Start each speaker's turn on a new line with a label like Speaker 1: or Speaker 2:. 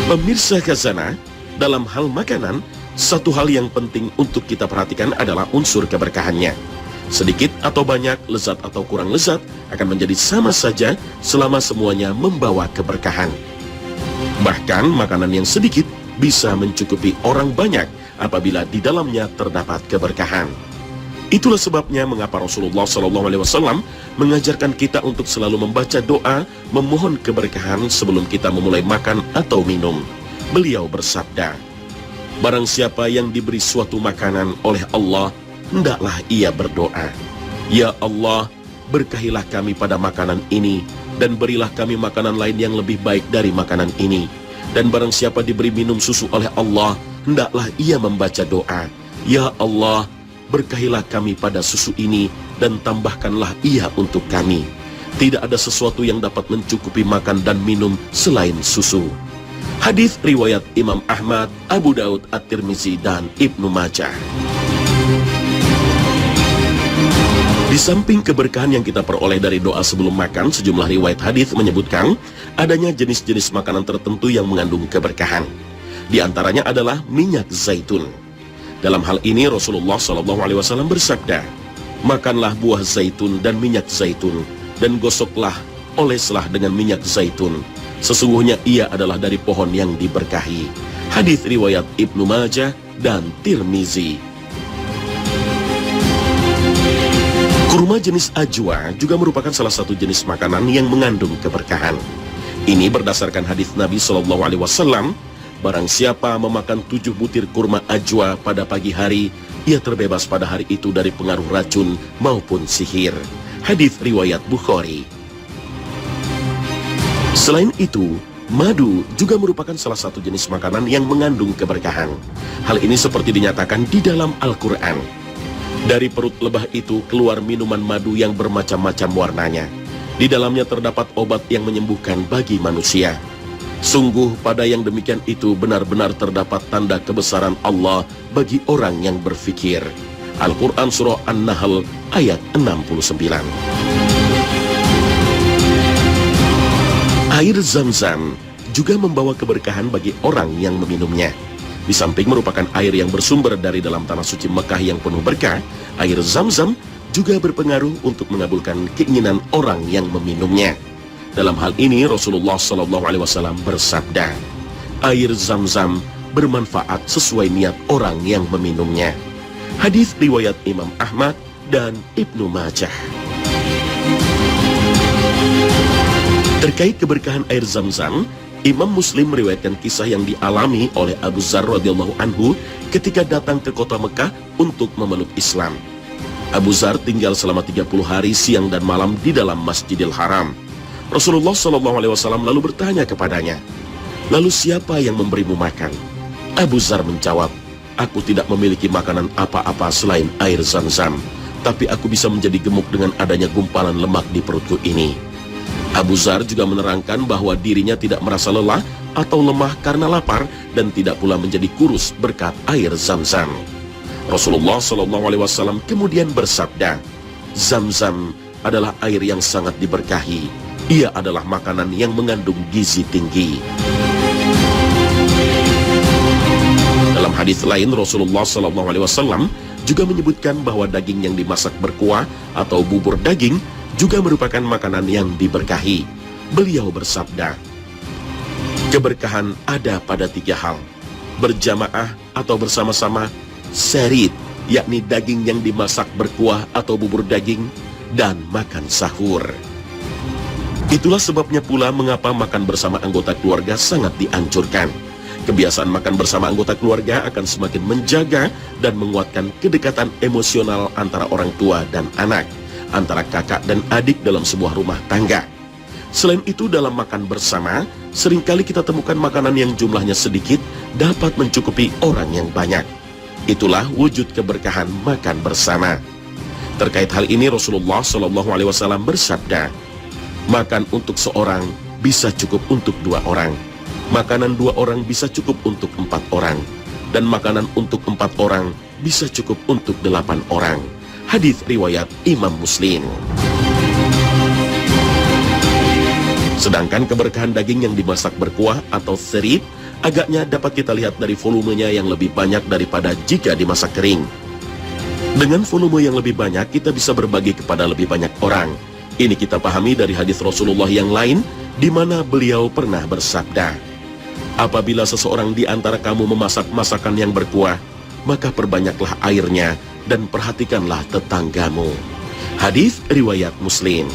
Speaker 1: Pemirsa Khazanah, dalam hal makanan, satu hal yang penting untuk kita perhatikan adalah unsur keberkahannya. Sedikit atau banyak, lezat atau kurang lezat, akan menjadi sama saja selama semuanya membawa keberkahan. Bahkan makanan yang sedikit bisa mencukupi orang banyak apabila di dalamnya terdapat keberkahan. Itulah sebabnya mengapa Rasulullah SAW mengajarkan kita untuk selalu membaca doa, memohon keberkahan sebelum kita memulai makan atau minum. Beliau bersabda, "Barang siapa yang diberi suatu makanan oleh Allah, hendaklah ia berdoa, 'Ya Allah, berkahilah kami pada makanan ini, dan berilah kami makanan lain yang lebih baik dari makanan ini.' Dan barang siapa diberi minum susu oleh Allah, hendaklah ia membaca doa, 'Ya Allah, berkahilah kami pada susu ini, dan tambahkanlah ia untuk kami. Tidak ada sesuatu yang dapat mencukupi makan dan minum selain susu.'" Hadis riwayat Imam Ahmad, Abu Daud, At-Tirmizi, dan Ibnu Majah. Di samping keberkahan yang kita peroleh dari doa sebelum makan, sejumlah riwayat hadis menyebutkan adanya jenis-jenis makanan tertentu yang mengandung keberkahan. Di antaranya adalah minyak zaitun. Dalam hal ini Rasulullah SAW bersabda, "Makanlah buah zaitun dan minyak zaitun, dan gosoklah, oleslah dengan minyak zaitun. Sesungguhnya ia adalah dari pohon yang diberkahi." Hadis riwayat Ibnu Majah dan Tirmizi. Kurma jenis ajwa juga merupakan salah satu jenis makanan yang mengandung keberkahan. Ini berdasarkan hadis Nabi SAW, "Barang siapa memakan 7 butir kurma ajwa pada pagi hari, ia terbebas pada hari itu dari pengaruh racun maupun sihir." Hadis riwayat Bukhari. Selain itu, madu juga merupakan salah satu jenis makanan yang mengandung keberkahan. Hal ini seperti dinyatakan di dalam Al-Quran. Dari perut lebah itu keluar minuman madu yang bermacam-macam warnanya. Di dalamnya terdapat obat yang menyembuhkan bagi manusia. Sungguh pada yang demikian itu benar-benar terdapat tanda kebesaran Allah bagi orang yang berfikir. Al-Quran Surah An-Nahl ayat 69. Air Zam-Zam juga membawa keberkahan bagi orang yang meminumnya. Di samping merupakan air yang bersumber dari dalam tanah suci Mekah yang penuh berkah, air Zam-Zam juga berpengaruh untuk mengabulkan keinginan orang yang meminumnya. Dalam hal ini Rasulullah SAW bersabda, "Air Zam-Zam bermanfaat sesuai niat orang yang meminumnya." Hadis riwayat Imam Ahmad dan Ibnu Majah. Terkait keberkahan air Zam-Zam, Imam Muslim meriwayatkan kisah yang dialami oleh Abu Dzar radhiyallahu anhu ketika datang ke kota Mekah untuk memeluk Islam. Abu Dzar tinggal selama 30 hari siang dan malam di dalam Masjidil Haram. Rasulullah SAW lalu bertanya kepadanya, "Lalu siapa yang memberimu makan?" Abu Dzar menjawab, "Aku tidak memiliki makanan apa-apa selain air Zam-Zam, tapi aku bisa menjadi gemuk dengan adanya gumpalan lemak di perutku ini." Abu Dzar juga menerangkan bahwa dirinya tidak merasa lelah atau lemah karena lapar dan tidak pula menjadi kurus berkat air Zam-Zam. Rasulullah SAW kemudian bersabda, "Zam-Zam adalah air yang sangat diberkahi. Ia adalah makanan yang mengandung gizi tinggi." Dalam hadis lain Rasulullah SAW juga menyebutkan bahwa daging yang dimasak berkuah atau bubur daging juga merupakan makanan yang diberkahi. Beliau bersabda, "Keberkahan ada pada 3 hal: berjamaah atau bersama-sama, serid, yakni daging yang dimasak berkuah atau bubur daging, dan makan sahur." Itulah sebabnya pula mengapa makan bersama anggota keluarga sangat dianjurkan. Kebiasaan makan bersama anggota keluarga akan semakin menjaga dan menguatkan kedekatan emosional antara orang tua dan anak, antara kakak dan adik dalam sebuah rumah tangga. Selain itu, dalam makan bersama, seringkali kita temukan makanan yang jumlahnya sedikit dapat mencukupi orang yang banyak. Itulah wujud keberkahan makan bersama. Terkait hal ini Rasulullah SAW bersabda, "Makan untuk seorang bisa cukup untuk 2 orang. Makanan 2 orang bisa cukup untuk 4 orang. Dan makanan untuk 4 orang bisa cukup untuk 8 orang. Hadis riwayat Imam Muslim. Sedangkan keberkahan daging yang dimasak berkuah atau serid Agaknya dapat kita lihat dari volumenya yang lebih banyak daripada jika dimasak kering. Dengan volume yang lebih banyak, kita bisa berbagi kepada lebih banyak orang. Ini kita pahami dari hadis Rasulullah yang lain, di mana beliau pernah bersabda, apabila seseorang di antara kamu memasak masakan yang berkuah, maka perbanyaklah airnya dan perhatikanlah tetanggamu. Hadis riwayat Muslim.